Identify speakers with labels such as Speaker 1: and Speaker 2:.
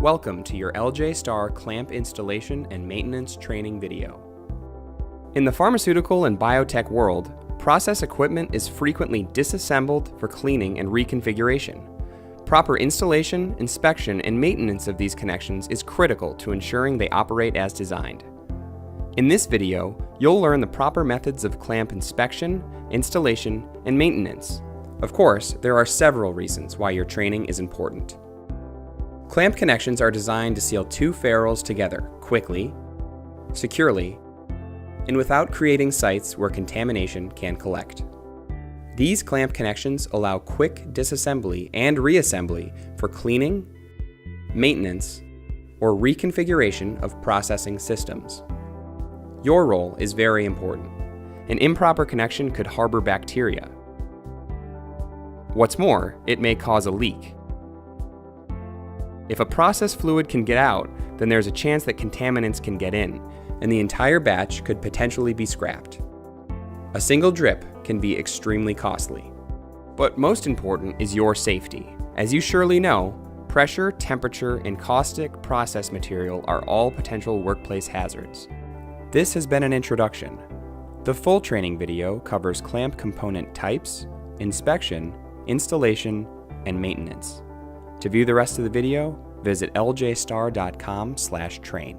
Speaker 1: Welcome to your LJ Star clamp installation and maintenance training video. In the pharmaceutical and biotech world, process equipment is frequently disassembled for cleaning and reconfiguration. Proper installation, inspection, and maintenance of these connections is critical to ensuring they operate as designed. In this video, you'll learn the proper methods of clamp inspection, installation, and maintenance. Of course, there are several reasons why your training is important. Clamp connections are designed to seal two ferrules together quickly, securely, and without creating sites where contamination can collect. These clamp connections allow quick disassembly and reassembly for cleaning, maintenance, or reconfiguration of processing systems. Your role is very important. An improper connection could harbor bacteria. What's more, it may cause a leak. If a process fluid can get out, then there's a chance that contaminants can get in, and the entire batch could potentially be scrapped. A single drip can be extremely costly. But most important is your safety. As you surely know, pressure, temperature, and caustic process material are all potential workplace hazards. This has been an introduction. The full training video covers clamp component types, inspection, installation, and maintenance. To view the rest of the video, visit ljstar.com/train.